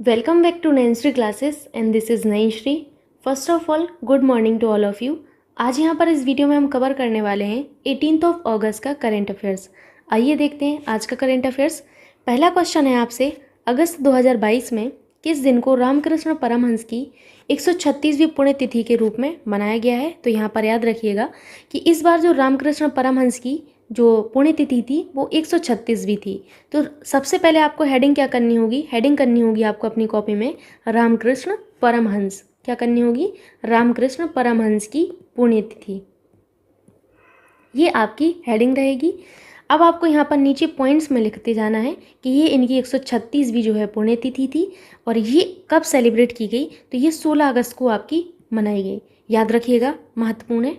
Welcome back to Nainshri classes and this is Nainshri. First of all, good morning to all of you. आज यहाँ पर इस video में हम cover करने वाले हैं 18 अगस्त का करंट अफेयर्स। आइए देखते हैं आज का करंट अफेयर्स। पहला क्वेश्चन है आपसे, अगस्त 2022 में किस दिन को रामकृष्ण परमहंस की 136वीं पुण्यतिथि के रूप में मनाया गया है। तो यहाँ पर याद रखिएगा कि इस बार जो रामकृष्ण परमहंस की जो पुण्यतिथि थी वो 136वीं थी। तो सबसे पहले आपको हेडिंग क्या करनी होगी, हेडिंग करनी होगी आपको अपनी कॉपी में रामकृष्ण परमहंस। क्या करनी होगी? रामकृष्ण परमहंस की पुण्यतिथि, ये आपकी हेडिंग रहेगी। अब आपको यहाँ पर नीचे पॉइंट्स में लिखते जाना है कि ये इनकी 136वीं जो है पुण्यतिथि थी और ये कब सेलिब्रेट की गई। तो ये 16 अगस्त को आपकी मनाई गई। याद रखिएगा, महत्वपूर्ण है।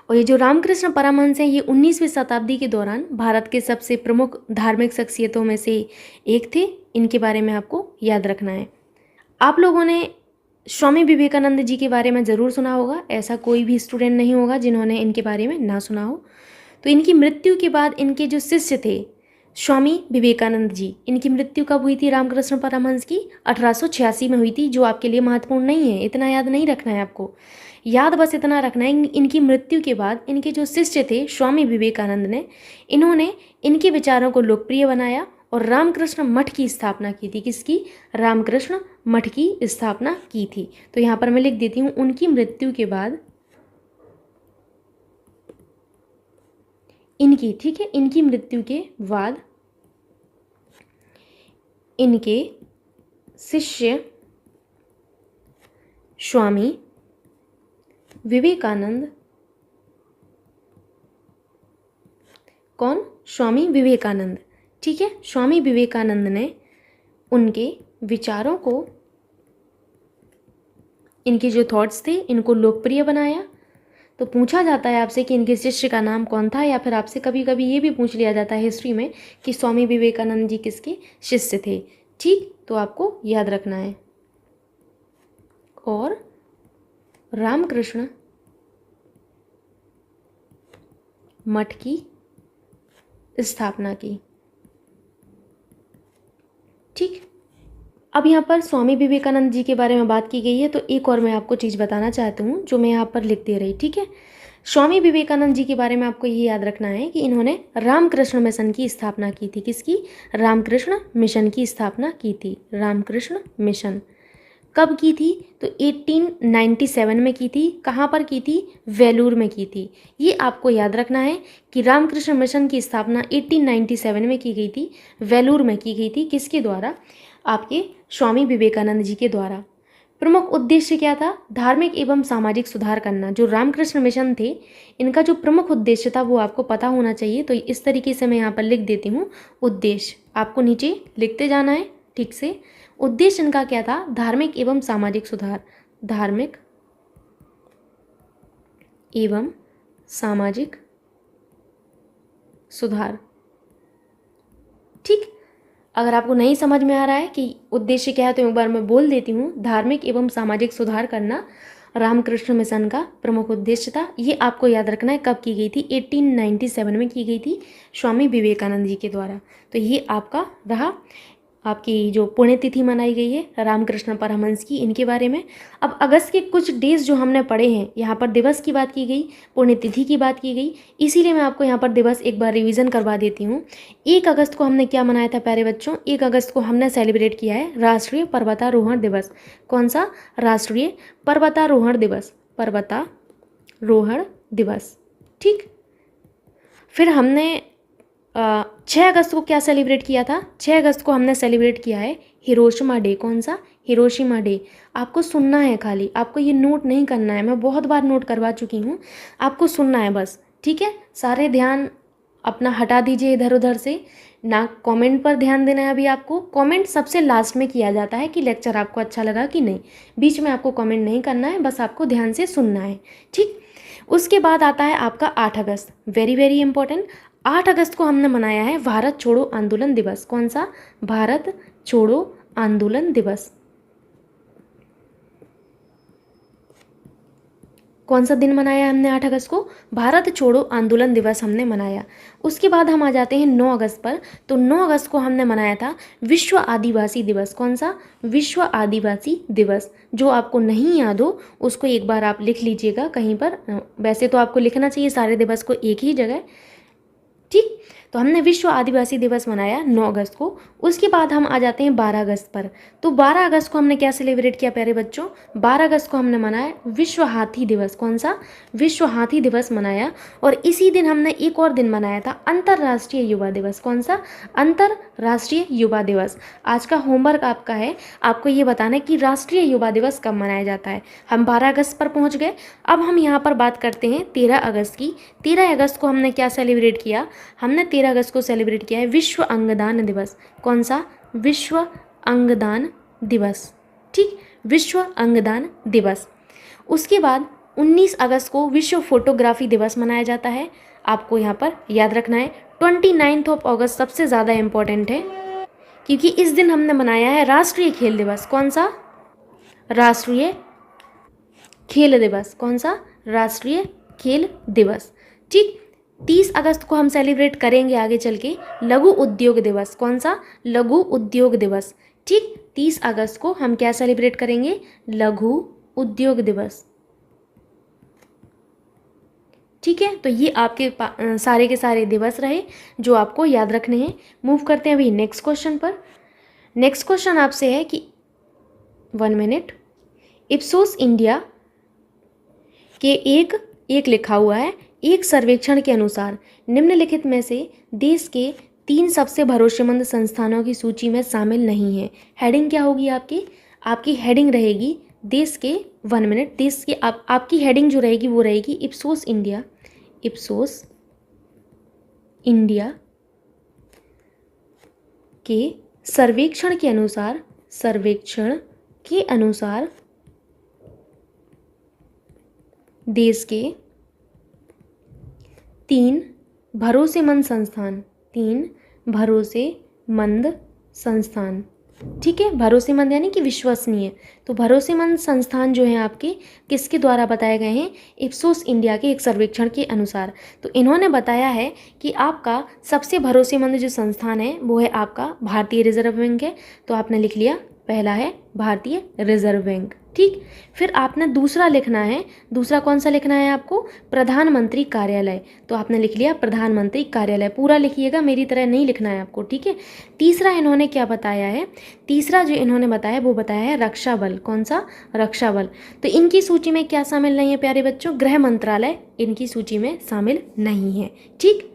और ये जो रामकृष्ण परमहंस हैं ये 19वीं शताब्दी के दौरान भारत के सबसे प्रमुख धार्मिक शख्सियतों में से एक थे। इनके बारे में आपको याद रखना है। आप लोगों ने स्वामी विवेकानंद जी के बारे में ज़रूर सुना होगा, ऐसा कोई भी स्टूडेंट नहीं होगा जिन्होंने इनके बारे में ना सुना हो। तो इनकी मृत्यु के बाद इनके जो शिष्य थे स्वामी विवेकानंद जी, इनकी मृत्यु कब हुई थी रामकृष्ण परमहंस की? 1886 में हुई थी, जो आपके लिए महत्वपूर्ण नहीं है, इतना याद नहीं रखना है आपको। याद बस इतना रखना है, इनकी मृत्यु के बाद इनके जो शिष्य थे स्वामी विवेकानंद ने, इन्होंने इनके विचारों को लोकप्रिय बनाया और रामकृष्ण मठ की स्थापना की थी। किसकी? रामकृष्ण मठ की स्थापना की थी। तो यहाँ पर मैं लिख देती हूँ, उनकी मृत्यु के बाद इनकी, ठीक है, इनकी मृत्यु के बाद इनके शिष्य स्वामी विवेकानंद, कौन? स्वामी विवेकानंद, ठीक है। स्वामी विवेकानंद ने उनके विचारों को, इनके जो थॉट्स थे इनको लोकप्रिय बनाया। तो पूछा जाता है आपसे कि इनके शिष्य का नाम कौन था, या फिर आपसे कभी कभी ये भी पूछ लिया जाता है हिस्ट्री में कि स्वामी विवेकानंद जी किसके शिष्य थे। ठीक, तो आपको याद रखना है। और रामकृष्ण मठ की स्थापना की। ठीक, अब यहाँ पर स्वामी विवेकानंद जी के बारे में बात की गई है, तो एक और मैं आपको चीज़ बताना चाहती हूँ जो मैं यहाँ पर लिख दे रही। ठीक है, स्वामी विवेकानंद जी के बारे में आपको ये याद रखना है कि इन्होंने रामकृष्ण मिशन की स्थापना की थी। किसकी? रामकृष्ण मिशन की स्थापना की थी। रामकृष्ण मिशन कब की थी? तो 1897 में की थी। कहाँ पर की थी? वेलूर में की थी। ये आपको याद रखना है कि रामकृष्ण मिशन की स्थापना 1897 में की गई थी, वेलूर में की गई थी। किसके द्वारा? आपके स्वामी विवेकानंद जी के द्वारा। प्रमुख उद्देश्य क्या था? धार्मिक एवं सामाजिक सुधार करना। जो रामकृष्ण मिशन थे, इनका जो प्रमुख उद्देश्य था वो आपको पता होना चाहिए। तो इस तरीके से मैं यहाँ पर लिख देती हूँ उद्देश्य, आपको नीचे लिखते जाना है ठीक से। उद्देश्य इनका क्या था? धार्मिक एवं सामाजिक सुधार। धार्मिक एवं सामाजिक सुधार। ठीक, अगर आपको नहीं समझ में आ रहा है कि उद्देश्य क्या है तो एक बार मैं बोल देती हूँ। धार्मिक एवं सामाजिक सुधार करना रामकृष्ण मिशन का प्रमुख उद्देश्य था। ये आपको याद रखना है। कब की गई थी? 1897 में की गई थी स्वामी विवेकानंद जी के द्वारा। तो ये आपका रहा, आपकी जो पुण्यतिथि मनाई गई है रामकृष्ण परमहंस की, इनके बारे में। अब अगस्त के कुछ डेज जो हमने पढ़े हैं, यहाँ पर दिवस की बात की गई, पुण्यतिथि की बात की गई, इसीलिए मैं आपको यहाँ पर दिवस एक बार रिवीजन करवा देती हूँ। 1 अगस्त को हमने क्या मनाया था प्यारे बच्चों? 1 अगस्त को हमने सेलिब्रेट किया है राष्ट्रीय पर्वतारोहण दिवस। कौन सा? राष्ट्रीय पर्वतारोहण दिवस। पर्वतारोहण दिवस, ठीक। फिर हमने 6 अगस्त को क्या सेलिब्रेट किया था? 6 अगस्त को हमने सेलिब्रेट किया है हिरोशिमा डे। कौन सा? Hiroshima day. आपको सुनना है खाली, आपको ये नोट नहीं करना है। मैं बहुत बार नोट करवा चुकी हूँ, आपको सुनना है बस, ठीक है। सारे ध्यान अपना हटा दीजिए इधर उधर से, ना कमेंट पर ध्यान देना है। अभी आपको कमेंट सबसे लास्ट में किया जाता है कि लेक्चर आपको अच्छा लगा कि नहीं। बीच में आपको कमेंट नहीं करना है, बस आपको ध्यान से सुनना है, ठीक। उसके बाद आता है आपका 8 अगस्त, वेरी वेरी इंपॉर्टेंट। 8 अगस्त को हमने मनाया है भारत छोड़ो आंदोलन दिवस। कौन सा? भारत छोड़ो आंदोलन दिवस। कौन सा दिन मनाया हमने 8 अगस्त को? भारत छोड़ो आंदोलन दिवस हमने मनाया। उसके बाद हम आ जाते हैं 9 अगस्त पर। तो 9 अगस्त को हमने मनाया था विश्व आदिवासी दिवस। कौन सा? विश्व आदिवासी दिवस। जो आपको नहीं याद हो उसको एक बार आप लिख लीजिएगा कहीं पर। वैसे तो आपको लिखना चाहिए सारे दिवस को एक ही जगह, ठीक। तो हमने विश्व आदिवासी दिवस मनाया 9 अगस्त को। उसके बाद हम आ जाते हैं 12 अगस्त पर। तो 12 अगस्त को हमने क्या सेलिब्रेट किया प्यारे बच्चों? 12 अगस्त को हमने मनाया विश्व हाथी दिवस। कौन सा? विश्व हाथी दिवस मनाया। और इसी दिन हमने एक और दिन मनाया था अंतर्राष्ट्रीय युवा दिवस। कौन सा? अंतर्राष्ट्रीय युवा दिवस। आज का होमवर्क आपका है, आपको ये बताना है कि राष्ट्रीय युवा दिवस कब मनाया जाता है। हम 12 अगस्त पर पहुँच गए। अब हम यहाँ पर बात करते हैं 13 अगस्त की। 13 अगस्त को हमने क्या सेलिब्रेट किया? हमने 13 अगस्त को सेलिब्रेट किया है विश्व अंगदान दिवस। कौन सा? विश्व अंगदान दिवस, ठीक, विश्व अंगदान दिवस। उसके बाद 19 अगस्त को विश्व फोटोग्राफी दिवस मनाया जाता है। आपको यहाँ पर याद रखना है 29 अगस्त सबसे ज़्यादा इम्पोर्टेंट है, क्योंकि इस दिन हमने मनाया है राष्ट्रीय खेल दिवस। कौन सा? राष्ट्रीय खेल दिवस। कौन सा? राष्ट्रीय खेल दिवस, ठीक। 30 अगस्त को हम सेलिब्रेट करेंगे आगे चल के लघु उद्योग दिवस। कौन सा? लघु उद्योग दिवस, ठीक। 30 अगस्त को हम क्या सेलिब्रेट करेंगे? लघु उद्योग दिवस, ठीक है। तो ये आपके सारे के सारे दिवस रहे जो आपको याद रखने हैं। मूव करते हैं अभी नेक्स्ट क्वेश्चन पर। नेक्स्ट क्वेश्चन आपसे है कि 1 मिनट, इप्सोस इंडिया के एक लिखा हुआ है, एक सर्वेक्षण के अनुसार निम्नलिखित में से देश के 3 सबसे भरोसेमंद संस्थानों की सूची में शामिल नहीं है। हेडिंग क्या होगी आपकी? आपकी हेडिंग रहेगी देश के 1 मिनट, देश के आपकी हेडिंग जो रहेगी वो रहेगी इप्सोस इंडिया। इप्सोस इंडिया के सर्वेक्षण के अनुसार देश के 3 भरोसेमंद संस्थान, ठीक है। भरोसेमंद यानी कि विश्वसनीय। तो भरोसेमंद संस्थान जो हैं आपके किसके द्वारा बताए गए हैं? इप्सोस इंडिया के एक सर्वेक्षण के अनुसार। तो इन्होंने बताया है कि आपका सबसे भरोसेमंद जो संस्थान है वो है आपका भारतीय रिजर्व बैंक है। तो आपने लिख लिया, पहला है भारतीय रिजर्व बैंक, ठीक। फिर आपने दूसरा लिखना है, दूसरा कौन सा लिखना है आपको? प्रधानमंत्री कार्यालय। तो आपने लिख लिया प्रधानमंत्री कार्यालय, पूरा लिखिएगा, मेरी तरह नहीं लिखना है आपको, ठीक है। तीसरा इन्होंने क्या बताया है? तीसरा जो इन्होंने बताया वो बताया है रक्षा बल। कौन सा? रक्षा बल। तो इनकी सूची में क्या शामिल नहीं है प्यारे बच्चों? गृह मंत्रालय इनकी सूची में शामिल नहीं है, ठीक।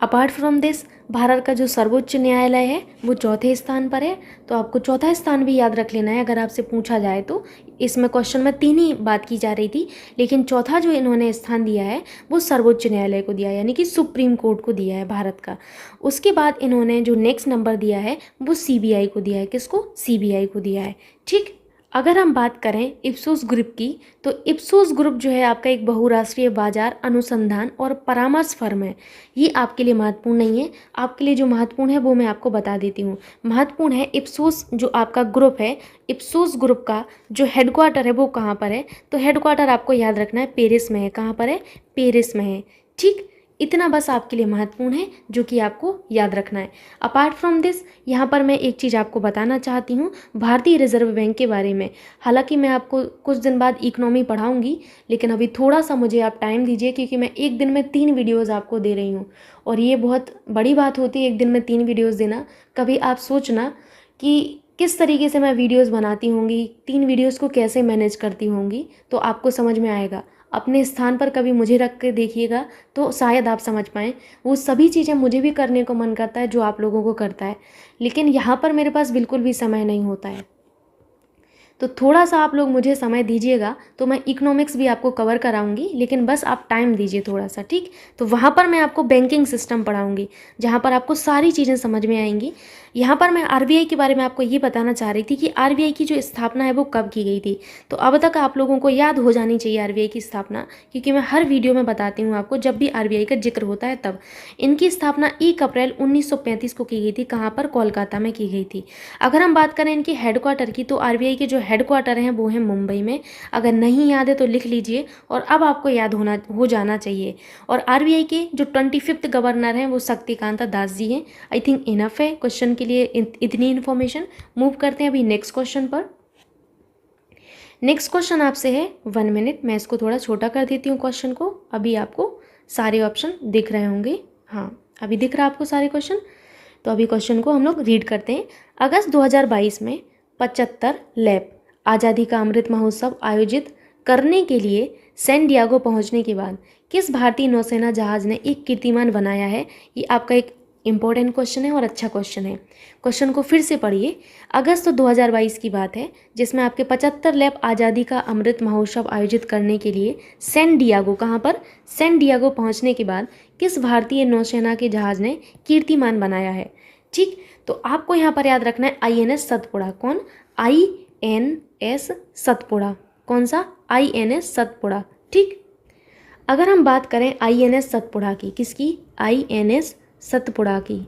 अपार्ट फ्रॉम दिस भारत का जो सर्वोच्च न्यायालय है वो 4थे स्थान पर है। तो आपको चौथा स्थान भी याद रख लेना है अगर आपसे पूछा जाए तो। इसमें क्वेश्चन में 3 ही बात की जा रही थी, लेकिन चौथा जो इन्होंने स्थान दिया है वो सर्वोच्च न्यायालय को दिया है, यानी कि सुप्रीम कोर्ट को दिया है भारत का। उसके बाद इन्होंने जो नेक्स्ट नंबर दिया है वो CBI को दिया है। किसको? CBI को दिया है, ठीक। अगर हम बात करें इप्सोस ग्रुप की, तो इप्सोस ग्रुप जो है आपका एक बहुराष्ट्रीय बाजार अनुसंधान और परामर्श फर्म है। ये आपके लिए महत्वपूर्ण नहीं है, आपके लिए जो महत्वपूर्ण है वो मैं आपको बता देती हूँ। महत्वपूर्ण है इप्सोस जो आपका ग्रुप है, इप्सोस ग्रुप का जो हेडक्वार्टर है वो कहाँ पर है? तो हेडक्वार्टर आपको याद रखना है पेरिस में है। कहाँ पर है? पेरिस में है, ठीक। इतना बस आपके लिए महत्वपूर्ण है जो कि आपको याद रखना है। अपार्ट फ्रॉम दिस यहाँ पर मैं एक चीज़ आपको बताना चाहती हूँ भारतीय रिजर्व बैंक के बारे में। हालांकि मैं आपको कुछ दिन बाद इकोनॉमी पढ़ाऊँगी, लेकिन अभी थोड़ा सा मुझे आप टाइम दीजिए, क्योंकि मैं एक दिन में 3 वीडियोज़ आपको दे रही हूँ और ये बहुत बड़ी बात होती है एक दिन में 3 वीडियोज़ देना। कभी आप सोचना कि किस तरीके से मैं वीडियोज़ बनाती होंगी, 3 वीडियोज़ को कैसे मैनेज करती होंगी, तो आपको समझ में आएगा। अपने स्थान पर कभी मुझे रख के देखिएगा तो शायद आप समझ पाएँ। वो सभी चीज़ें मुझे भी करने को मन करता है जो आप लोगों को करता है, लेकिन यहाँ पर मेरे पास बिल्कुल भी समय नहीं होता है। तो थोड़ा सा आप लोग मुझे समय दीजिएगा तो मैं इकोनॉमिक्स भी आपको कवर कराऊंगी, लेकिन बस आप टाइम दीजिए थोड़ा सा, ठीक। तो वहाँ पर मैं आपको बैंकिंग सिस्टम पढ़ाऊंगी जहाँ पर आपको सारी चीज़ें समझ में आएंगी। यहाँ पर मैं आरबीआई के बारे में आपको ये बताना चाह रही थी कि आरबीआई की जो स्थापना है वो कब की गई थी। तो अब तक आप लोगों को याद हो जानी चाहिए आरबीआई की स्थापना, क्योंकि मैं हर वीडियो में बताती हूँ आपको जब भी आरबीआई का जिक्र होता है तब। इनकी स्थापना 1 अप्रैल 1935 को की गई थी। कहाँ पर? कोलकाता में की गई थी। अगर हम बात करें इनकी हेडक्वार्टर की, तो आरबीआई के जो हेडक्वार्टर हैं वो हैं मुंबई में। अगर नहीं याद है तो लिख लीजिए, और अब आपको याद हो जाना चाहिए। और आरबीआई के जो 25th गवर्नर हैं वो शक्तिकांत दास जी हैं। आई थिंक इनफ है क्वेश्चन के लिए इतनी इन्फॉर्मेशन। मूव करते हैं अभी नेक्स्ट क्वेश्चन पर। नेक्स्ट क्वेश्चन आपसे है 1 मिनट। मैं इसको थोड़ा छोटा कर देती हूँ क्वेश्चन को। अभी आपको सारे ऑप्शन दिख रहे होंगे। हाँ, अभी दिख रहा है आपको सारे क्वेश्चन। तो अभी क्वेश्चन को हम लोग रीड करते हैं। अगस्त 2022 में 75 लैप आज़ादी का अमृत महोत्सव आयोजित करने के लिए सैन डियागो पहुंचने के बाद किस भारतीय नौसेना जहाज ने एक कीर्तिमान बनाया है? ये आपका एक इम्पोर्टेंट क्वेश्चन है और अच्छा क्वेश्चन है। क्वेश्चन को फिर से पढ़िए। अगस्त 2022 की बात है, जिसमें आपके 75 लैप आज़ादी का अमृत महोत्सव आयोजित करने के लिए सैन डियागो, कहाँ पर? सैन डियागो पहुंचने के बाद किस भारतीय नौसेना के जहाज ने कीर्तिमान बनाया है? ठीक, तो आपको यहाँ पर याद रखना है INS सतपुड़ा। कौन? INS सतपुड़ा। कौन सा? INS सतपुड़ा। ठीक, अगर हम बात करें INS सतपुड़ा की, किसकी? INS सतपुड़ा की।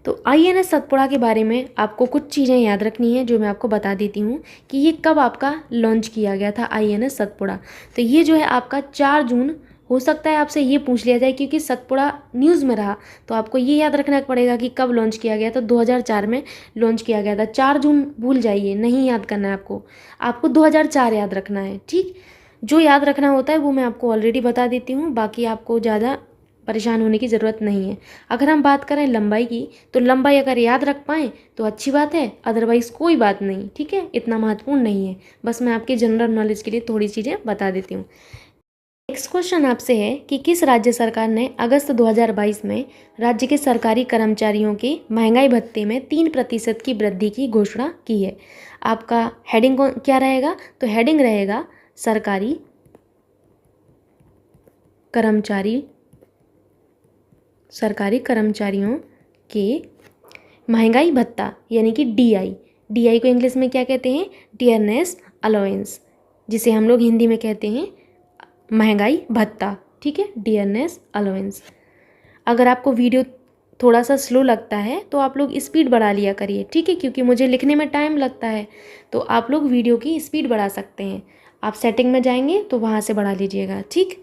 तो INS सतपुड़ा के बारे में आपको कुछ चीज़ें याद रखनी है जो मैं आपको बता देती हूँ कि ये कब आपका लॉन्च किया गया था INS सतपुड़ा। तो ये जो है आपका 4 जून, हो सकता है आपसे ये पूछ लिया जाए क्योंकि सतपुड़ा न्यूज़ में रहा, तो आपको ये याद रखना पड़ेगा कि कब लॉन्च किया गया था। 2004 में लॉन्च किया गया था। 4 जून भूल जाइए, नहीं याद करना है आपको 2004 याद रखना है। ठीक, जो याद रखना होता है वो मैं आपको ऑलरेडी बता देती हूँ, बाकी आपको ज़्यादा परेशान होने की ज़रूरत नहीं है। अगर हम बात करें लंबाई की, तो लंबाई अगर याद रख पाएँ तो अच्छी बात है, अदरवाइज़ कोई बात नहीं। ठीक है, इतना महत्वपूर्ण नहीं है, बस मैं आपके जनरल नॉलेज के लिए थोड़ी चीज़ें बता देती हूँ। नेक्स्ट क्वेश्चन आपसे है कि किस राज्य सरकार ने अगस्त 2022 में राज्य के सरकारी कर्मचारियों के महंगाई भत्ते में 3% की वृद्धि की घोषणा की है? आपका हेडिंग क्या रहेगा? तो हेडिंग रहेगा सरकारी कर्मचारियों के महंगाई भत्ता, यानी कि DI को इंग्लिश में क्या कहते हैं? डियरनेस अलाउंस, जिसे हम लोग हिंदी में कहते हैं महंगाई भत्ता। ठीक है, डियरनेस अलाउंस। अगर आपको वीडियो थोड़ा सा स्लो लगता है तो आप लोग स्पीड बढ़ा लिया करिए। ठीक है, क्योंकि मुझे लिखने में टाइम लगता है, तो आप लोग वीडियो की स्पीड बढ़ा सकते हैं। आप सेटिंग में जाएंगे तो वहाँ से बढ़ा लीजिएगा। ठीक,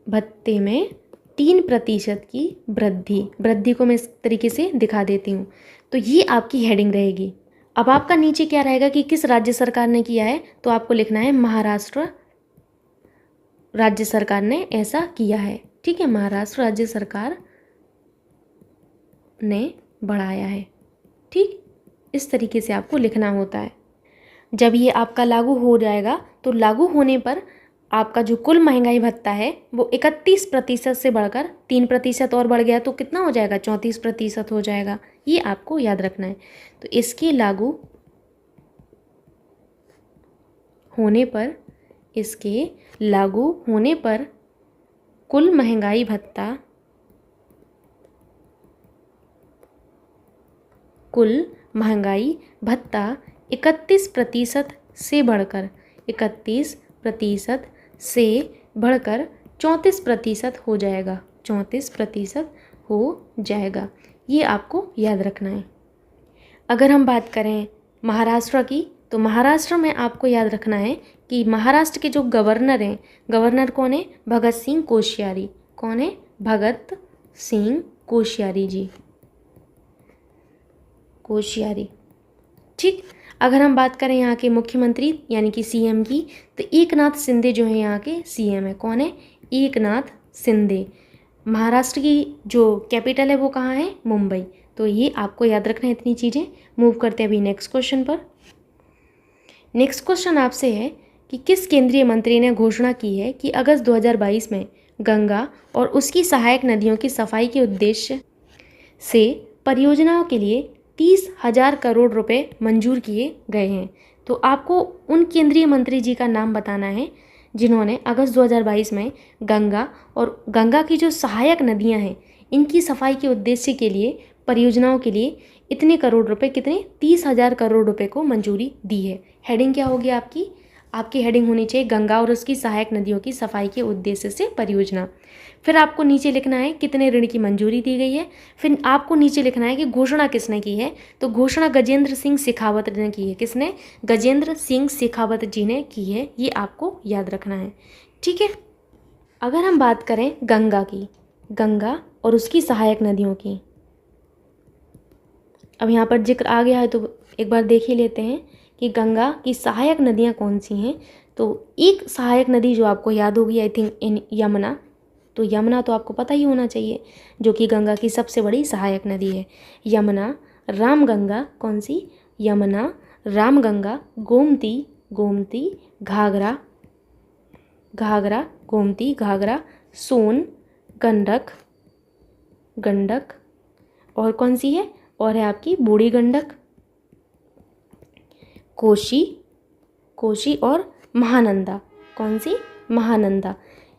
भत्ते में 3% की वृद्धि को मैं इस तरीके से दिखा देती हूँ। तो ये आपकी हेडिंग रहेगी। अब आपका नीचे क्या रहेगा कि किस राज्य सरकार ने किया है? तो आपको लिखना है महाराष्ट्र राज्य सरकार ने ऐसा किया है। ठीक है, महाराष्ट्र राज्य सरकार ने बढ़ाया है। ठीक, इस तरीके से आपको लिखना होता है। जब ये आपका लागू हो जाएगा तो लागू होने पर आपका जो कुल महंगाई भत्ता है वो 31% से बढ़कर 3% और बढ़ गया तो कितना हो जाएगा? 34% हो जाएगा। ये आपको याद रखना है। तो इसके लागू होने पर कुल महंगाई भत्ता 31% से बढ़कर 34% हो जाएगा। 34% हो जाएगा। ये आपको याद रखना है। अगर हम बात करें महाराष्ट्र की, तो महाराष्ट्र में आपको याद रखना है कि महाराष्ट्र के जो गवर्नर हैं, गवर्नर कौन है? भगत सिंह कोश्यारी। कौन है? भगत सिंह कोश्यारी जी, कोश्यारी। ठीक, अगर हम बात करें यहाँ के मुख्यमंत्री यानी कि CM की, तो एकनाथ शिंदे जो है यहाँ के CM है। कौन है? एकनाथ शिंदे। महाराष्ट्र की जो कैपिटल है वो कहाँ है? मुंबई। तो ये आपको याद रखना है इतनी चीज़ें। मूव करते हैं अभी नेक्स्ट क्वेश्चन पर। नेक्स्ट क्वेश्चन आपसे है कि किस केंद्रीय मंत्री ने घोषणा की है कि अगस्त 2022 में गंगा और उसकी सहायक नदियों की सफाई के उद्देश्य से परियोजनाओं के लिए 30,000 करोड़ रुपए मंजूर किए गए हैं? तो आपको उन केंद्रीय मंत्री जी का नाम बताना है जिन्होंने अगस्त 2022 में गंगा और गंगा की जो सहायक नदियां हैं इनकी सफाई के उद्देश्य के लिए, परियोजनाओं के लिए इतने करोड़ रुपए, कितने 30,000 करोड़ रुपए को मंजूरी दी है। हेडिंग क्या होगी आपकी हेडिंग होनी चाहिए गंगा और उसकी सहायक नदियों की सफाई के उद्देश्य से परियोजना। फिर आपको नीचे लिखना है कितने ऋण की मंजूरी दी गई है। फिर आपको नीचे लिखना है कि घोषणा किसने की है, तो घोषणा गजेंद्र सिंह शेखावत ने की है। किसने? गजेंद्र सिंह शेखावत जी ने की है, ये आपको याद रखना है। ठीक है, अगर हम बात करें गंगा की, गंगा और उसकी सहायक नदियों की, अब यहाँ पर जिक्र आ गया है तो एक बार देख ही लेते हैं कि गंगा की सहायक नदियाँ कौन सी हैं। तो एक सहायक नदी जो आपको याद होगी आई थिंक इन यमुना, तो यमुना तो आपको पता ही होना चाहिए, जो कि गंगा की सबसे बड़ी सहायक नदी है। यमुना, रामगंगा, कौन सी? यमुना, रामगंगा, गोमती, गोमती, घाघरा, घाघरा, गोमती, घाघरा, सोन, गंडक, गंडक, और कौन सी है? और है आपकी बूढ़ी गंडक, कोशी, कोशी और महानंदा, कौन सी? महानंदा।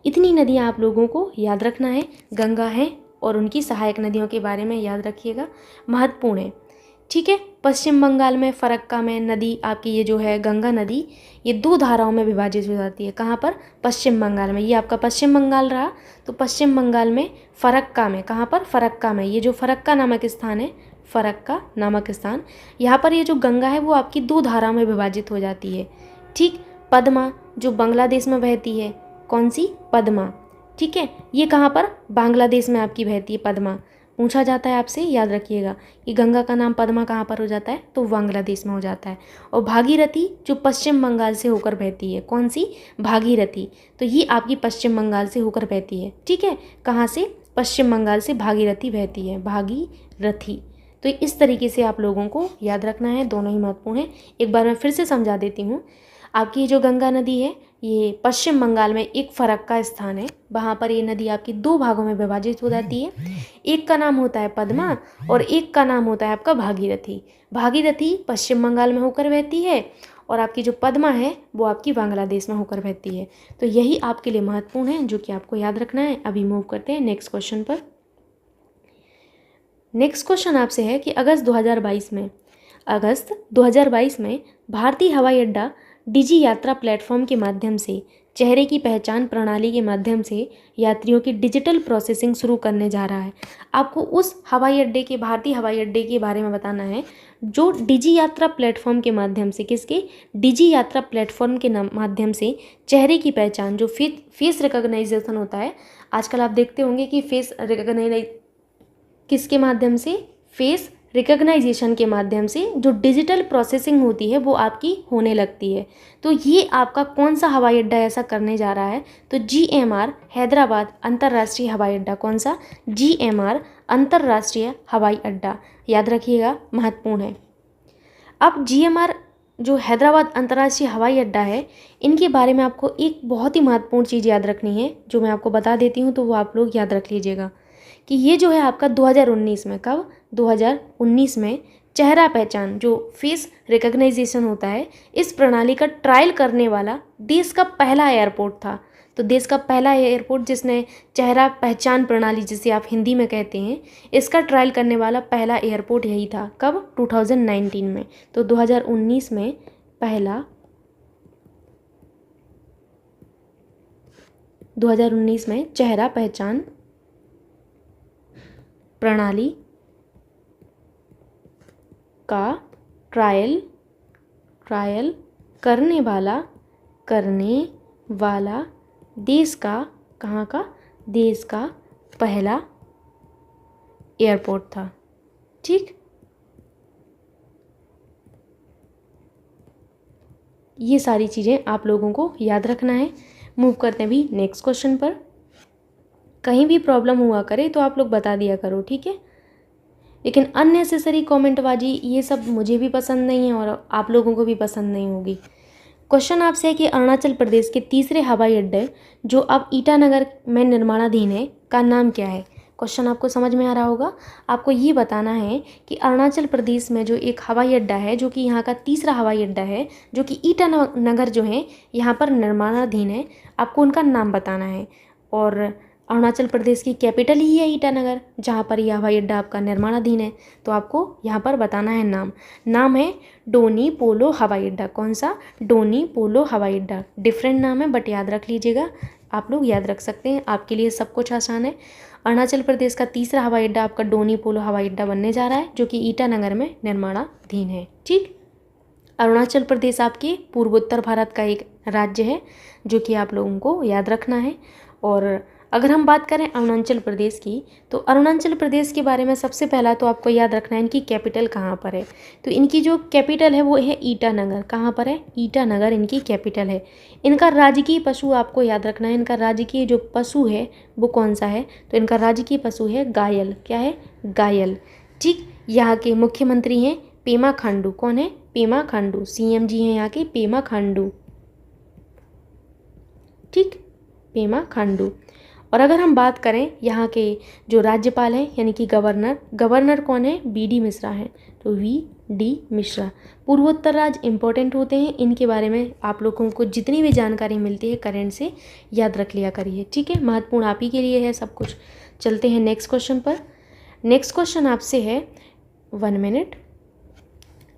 इतनी नदियाँ आप लोगों को याद रखना है, गंगा है और उनकी सहायक नदियों के बारे में याद रखिएगा, महत्वपूर्ण है। ठीक है, पश्चिम बंगाल में फरक्का में नदी आपकी ये जो है गंगा नदी, ये 2 धाराओं में विभाजित हो जाती है। कहाँ पर? पश्चिम बंगाल में। ये आपका पश्चिम बंगाल रहा, तो पश्चिम बंगाल में फरक्का में, कहाँ पर? फरक्का में। ये जो फरक्का नामक स्थान है, फरक्का नामक स्थान, यहाँ पर ये जो गंगा है वो आपकी 2 धाराओं में विभाजित हो जाती है। ठीक, पद्मा जो बांग्लादेश में बहती है, कौन सी? पद्मा। ठीक है, ये कहाँ पर? बांग्लादेश में आपकी बहती है पद्मा। पूछा जाता है आपसे, याद रखिएगा कि गंगा का नाम पद्मा कहाँ पर हो जाता है, तो बांग्लादेश में हो जाता है। और भागीरथी जो पश्चिम बंगाल से होकर बहती है, कौन सी? भागीरथी, तो ये आपकी पश्चिम बंगाल से होकर बहती है। ठीक है, कहाँ से? पश्चिम बंगाल से भागीरथी बहती है, भागीरथी। तो इस तरीके से आप लोगों को याद रखना है, दोनों ही महत्वपूर्ण है। एक बार मैं फिर से समझा देती हूँ। आपकी जो गंगा नदी है ये पश्चिम बंगाल में एक फरक्का स्थान है, वहाँ पर ये नदी आपकी 2 भागों में विभाजित हो जाती है। एक का नाम होता है पद्मा और एक का नाम होता है आपका भागीरथी। भागीरथी पश्चिम बंगाल में होकर बहती है और आपकी जो पद्मा है वो आपकी बांग्लादेश में होकर बहती है। तो यही आपके लिए महत्वपूर्ण है, जो कि आपको याद रखना है। अभी मूव करते हैं नेक्स्ट क्वेश्चन पर। नेक्स्ट क्वेश्चन आपसे है कि अगस्त 2022 में भारतीय हवाई अड्डा डिजी यात्रा प्लेटफॉर्म के माध्यम से चेहरे की पहचान प्रणाली के माध्यम से यात्रियों की डिजिटल प्रोसेसिंग शुरू करने जा रहा है। आपको उस हवाई अड्डे के, भारतीय हवाई अड्डे के बारे में बताना है जो डिजी यात्रा प्लेटफॉर्म के माध्यम से, किसके? डिजी यात्रा प्लेटफॉर्म के माध्यम से चेहरे की पहचान, जो फेस रिकॉग्नाइजेशन होता है, आजकल आप देखते होंगे कि फेस रिकॉग्नाइज किसके माध्यम से? फेस रिकॉग्नाइजेशन के माध्यम से जो डिजिटल प्रोसेसिंग होती है वो आपकी होने लगती है। तो ये आपका कौन सा हवाई अड्डा ऐसा करने जा रहा है? तो GMR हैदराबाद अंतर्राष्ट्रीय हवाई अड्डा। कौन सा? GMR अंतर्राष्ट्रीय हवाई अड्डा, याद रखिएगा, महत्वपूर्ण है। अब GMR जो हैदराबाद अंतर्राष्ट्रीय हवाई अड्डा है, इनके बारे में आपको एक बहुत ही महत्वपूर्ण चीज़ याद रखनी है, जो मैं आपको बता देती हूँ, तो वो आप लोग याद रख लीजिएगा कि ये जो है आपका 2019 में, कब? 2019 में चेहरा पहचान, जो फेस रिकॉग्नाइजेशन होता है, इस प्रणाली का ट्रायल करने वाला देश का पहला एयरपोर्ट था। तो देश का पहला एयरपोर्ट जिसने चेहरा पहचान प्रणाली, जिसे आप हिंदी में कहते हैं, इसका ट्रायल करने वाला पहला एयरपोर्ट यही था। कब? 2019 में। तो 2019 में पहला, 2019 में चेहरा पहचान प्रणाली का ट्रायल करने वाला देश का, कहाँ का? देश का पहला एयरपोर्ट था। ठीक, ये सारी चीज़ें आप लोगों को याद रखना है। मूव करते हैं अभी नेक्स्ट क्वेश्चन पर। कहीं भी प्रॉब्लम हुआ करे तो आप लोग बता दिया करो, ठीक है? लेकिन अननेसेसरी कमेंटबाजी ये सब मुझे भी पसंद नहीं है और आप लोगों को भी पसंद नहीं होगी। क्वेश्चन आपसे है कि अरुणाचल प्रदेश के तीसरे हवाई अड्डे जो अब ईटानगर में निर्माणाधीन है का नाम क्या है? क्वेश्चन आपको समझ में आ रहा होगा। आपको ये बताना है कि अरुणाचल प्रदेश में जो एक हवाई अड्डा है, जो कि यहाँ का तीसरा हवाई अड्डा है, जो कि ईटानगर जो है यहाँ पर निर्माणाधीन है, आपको उनका नाम बताना है। और अरुणाचल प्रदेश की कैपिटल ही है ईटानगर, जहाँ पर यह हवाई अड्डा आपका निर्माणाधीन है। तो आपको यहाँ पर बताना है नाम है डोनी पोलो हवाई अड्डा। कौन सा? डोनी पोलो हवाई अड्डा। डिफरेंट नाम है बट याद रख लीजिएगा, आप लोग याद रख सकते हैं, आपके लिए सब कुछ आसान है। अरुणाचल प्रदेश का तीसरा हवाई अड्डा आपका डोनी पोलो हवाई अड्डा बनने जा रहा है, जो कि ईटानगर में निर्माणाधीन है। ठीक, अरुणाचल प्रदेश आपके पूर्वोत्तर भारत का एक राज्य है, जो कि आप लोगों को याद रखना है। और अगर हम बात करें अरुणाचल प्रदेश की, तो अरुणाचल प्रदेश के बारे में सबसे पहला तो आपको याद रखना है इनकी कैपिटल कहाँ पर है। तो इनकी जो कैपिटल है वो है ईटानगर। कहाँ पर है? ईटानगर इनकी कैपिटल है। इनका राजकीय पशु आपको याद रखना है, इनका राजकीय जो पशु है वो कौन सा है? तो इनका राजकीय पशु है गायल। क्या है? गायल। ठीक, यहाँ के मुख्यमंत्री हैं पेमा खांडू। कौन है? पेमा खांडू। सीएम जी हैं यहाँ के पेमा खांडू। ठीक, पेमा खांडू। और अगर हम बात करें यहाँ के जो राज्यपाल हैं यानी कि गवर्नर कौन है? BD मिश्रा हैं। तो VD मिश्रा। पूर्वोत्तर राज्य इंपॉर्टेंट होते हैं, इनके बारे में आप लोगों को जितनी भी जानकारी मिलती है करंट से याद रख लिया करिए। ठीक है, महत्वपूर्ण आप ही के लिए है सब कुछ। चलते हैं नेक्स्ट क्वेश्चन पर। नेक्स्ट क्वेश्चन आपसे है, 1 मिनट।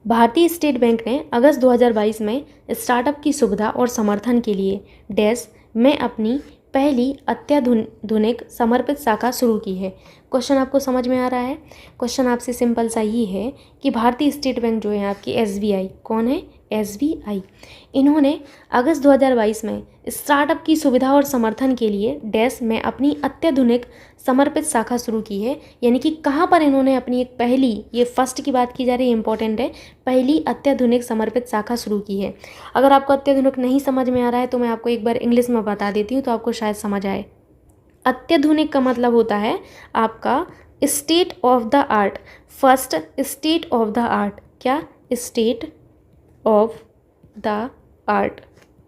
भारतीय स्टेट बैंक ने अगस्त 2022 में स्टार्टअप की सुविधा और समर्थन के लिए डैश में अपनी पहली अत्याधुनिक समर्पित शाखा शुरू की है। क्वेश्चन आपको समझ में आ रहा है? क्वेश्चन आपसे सिंपल सा ही है कि भारतीय स्टेट बैंक जो है आपकी SBI, कौन है? SBI, इन्होंने अगस्त 2022 में स्टार्टअप की सुविधा और समर्थन के लिए डैश में अपनी अत्याधुनिक समर्पित शाखा शुरू की है। यानी कि कहाँ पर इन्होंने अपनी एक पहली, ये फर्स्ट की बात की जा रही है, इंपॉर्टेंट है, पहली अत्याधुनिक समर्पित शाखा शुरू की है। अगर आपको अत्याधुनिक नहीं समझ में आ रहा है तो मैं आपको एक बार इंग्लिश में बता देती हूँ तो आपको शायद समझ आए। अत्याधुनिक का मतलब होता है आपका state of the art. First state of the art. क्या? State of the art.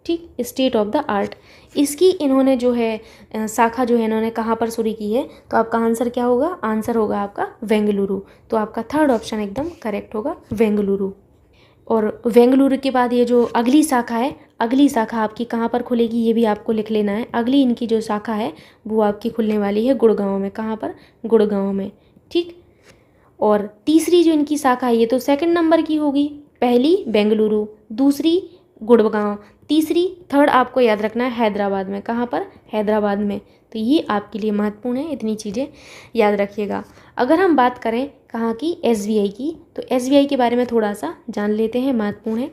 ठीक, स्टेट ऑफ द आर्ट। इसकी इन्होंने जो है शाखा जो है इन्होंने कहाँ पर शुरू की है? तो आपका आंसर क्या होगा? आंसर होगा आपका बेंगलुरु। तो आपका थर्ड ऑप्शन एकदम करेक्ट होगा, बेंगलुरु। और बेंगलुरु के बाद ये जो अगली शाखा है, अगली शाखा आपकी कहाँ पर खुलेगी ये भी आपको लिख लेना है। अगली इनकी जो शाखा है वो आपकी खुलने वाली है गुड़गांव में। कहाँ पर? गुड़गांव में। ठीक, और तीसरी जो इनकी शाखा है ये तो सेकंड नंबर की होगी। पहली बेंगलुरु, दूसरी गुड़गांव, तीसरी थर्ड आपको याद रखना है हैदराबाद में। कहाँ पर? हैदराबाद में। तो ये आपके लिए महत्वपूर्ण है, इतनी चीज़ें याद रखिएगा। अगर हम बात करें कहाँ की? SBI की, तो SBI के बारे में थोड़ा सा जान लेते हैं, महत्वपूर्ण है।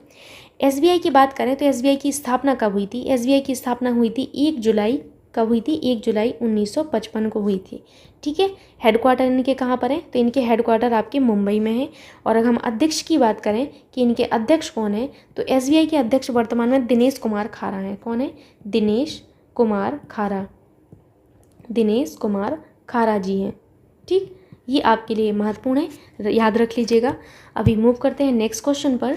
SBI की बात करें तो SBI की स्थापना कब हुई थी? SBI की स्थापना हुई थी 1 जुलाई। कब हुई थी? 1 जुलाई 1955 को हुई थी। ठीक है, हेडक्वार्टर इनके कहाँ पर है? तो इनके हेडक्वार्टर आपके मुंबई में है। और अगर हम अध्यक्ष की बात करें कि इनके अध्यक्ष कौन है, तो SBI के अध्यक्ष वर्तमान में दिनेश कुमार खारा हैं। कौन है? दिनेश कुमार खारा। दिनेश कुमार खारा जी हैं। ठीक, ये आपके लिए महत्वपूर्ण है, याद रख लीजिएगा। अभी मूव करते हैं नेक्स्ट क्वेश्चन पर।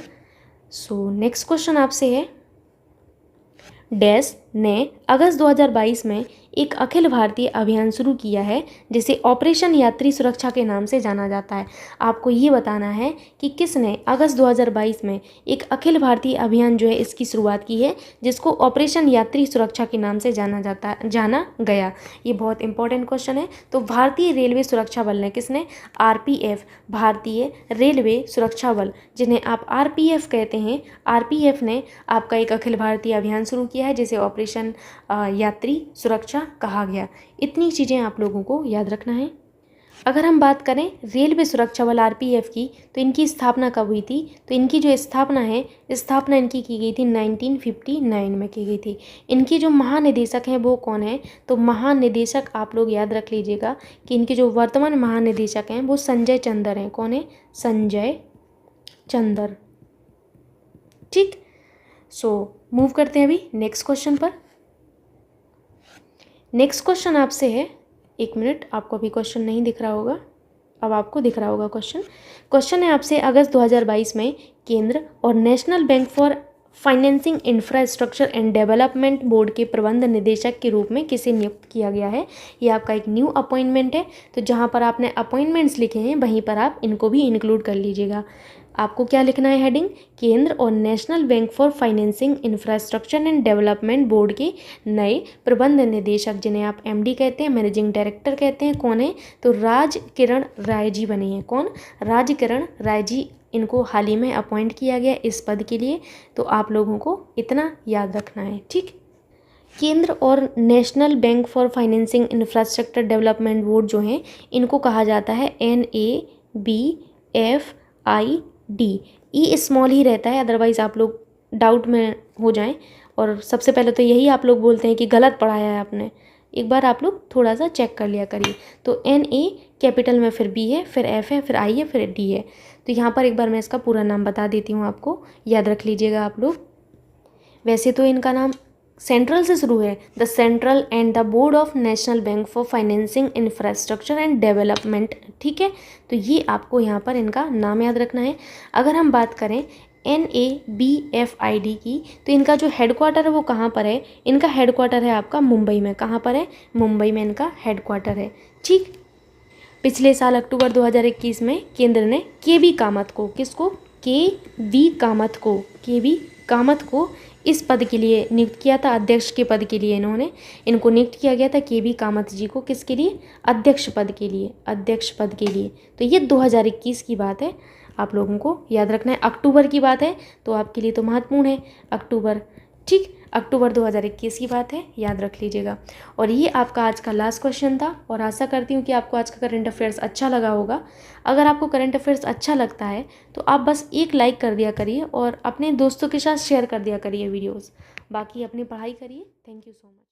सो नेक्स्ट क्वेश्चन आपसे है, डैश ने अगस्त 2022 में एक अखिल भारतीय अभियान शुरू किया है जिसे ऑपरेशन यात्री सुरक्षा के नाम से जाना जाता है। आपको ये बताना है कि किसने अगस्त 2022 में एक अखिल भारतीय अभियान जो है इसकी शुरुआत की है जिसको ऑपरेशन यात्री सुरक्षा के नाम से जाना गया। ये बहुत इंपॉर्टेंट क्वेश्चन है। तो भारतीय रेलवे सुरक्षा बल ने, किसने? RPF, भारतीय रेलवे सुरक्षा बल, जिन्हें आप RPF कहते हैं, RPF ने आपका एक अखिल भारतीय अभियान शुरू किया है जिसे ऑपरेशन यात्री सुरक्षा कहा गया। इतनी चीज़ें आप लोगों को याद रखना है। अगर हम बात करें रेलवे सुरक्षा बल RPF की, तो इनकी स्थापना कब हुई थी? तो इनकी जो स्थापना है, स्थापना इनकी की गई थी 1959 में की गई थी। इनके जो महानिदेशक हैं वो कौन है? तो महानिदेशक आप लोग याद रख लीजिएगा कि इनके जो वर्तमान महानिदेशक हैं वो संजय चंदर हैं। कौन है? संजय चंदर। ठीक, सो मूव करते हैं अभी नेक्स्ट क्वेश्चन पर। नेक्स्ट क्वेश्चन आपसे है, 1 मिनट, आपको अभी क्वेश्चन नहीं दिख रहा होगा, अब आपको दिख रहा होगा क्वेश्चन है आपसे, अगस्त 2022 में केंद्र और national bank for financing infrastructure and development board के प्रबंध निदेशक के रूप में किसे नियुक्त किया गया है? ये आपका एक न्यू अपॉइंटमेंट है। तो जहाँ पर आपने अपॉइंटमेंट्स लिखे हैं वहीं पर आप इनको भी इंक्लूड कर लीजिएगा। आपको क्या लिखना है हेडिंग, केंद्र और national bank for financing infrastructure and development board के नए प्रबंध निदेशक, जिन्हें आप एमडी कहते हैं, मैनेजिंग डायरेक्टर कहते हैं, कौन है, तो राज किरण राय जी बने हैं। कौन, राज किरण राय जी, इनको हाल ही में अपॉइंट किया गया इस पद के लिए। तो आप लोगों को इतना याद रखना है, ठीक। केंद्र और national bank for financing infrastructure development board जो हैं, इनको कहा जाता है NABFID। ई स्मॉल ही रहता है, अदरवाइज़ आप लोग डाउट में हो जाएं। और सबसे पहले तो यही आप लोग बोलते हैं कि गलत पढ़ाया है आपने, एक बार आप लोग थोड़ा सा चेक कर लिया करिए। तो NA कैपिटल में, फिर B है, फिर F है, फिर I है, फिर D है। तो यहाँ पर एक बार मैं इसका पूरा नाम बता देती हूँ, आपको याद रख लीजिएगा आप लोग। वैसे तो इनका नाम सेंट्रल से शुरू है, the central and the board of national bank for financing infrastructure and development, ठीक है। तो ये आपको यहाँ पर इनका नाम याद रखना है। अगर हम बात करें NABFID की, तो इनका जो हेडक्वार्टर है वो कहाँ पर है, इनका हेडक्वार्टर है आपका मुंबई में। कहाँ पर है, मुंबई में इनका हेडक्वार्टर है, ठीक। पिछले साल अक्टूबर 2021 में केंद्र ने KV कामत को, किसको, KV कामत को, KV कामत को इस पद के लिए नियुक्त किया था, अध्यक्ष के पद के लिए इनको नियुक्त किया गया था, KV कामत जी को, किसके लिए, अध्यक्ष पद के लिए, अध्यक्ष पद के लिए। तो ये 2021 की बात है, आप लोगों को याद रखना है। अक्टूबर की बात है तो आपके लिए तो महत्वपूर्ण है, अक्टूबर, ठीक, अक्टूबर 2021 की बात है, याद रख लीजिएगा। और ये आपका आज का लास्ट क्वेश्चन था, और आशा करती हूँ कि आपको आज का करंट अफेयर्स अच्छा लगा होगा। अगर आपको करंट अफेयर्स अच्छा लगता है तो आप बस एक लाइक कर दिया करिए और अपने दोस्तों के साथ शेयर कर दिया करिए वीडियोज़। बाकी अपनी पढ़ाई करिए। Thank you so much.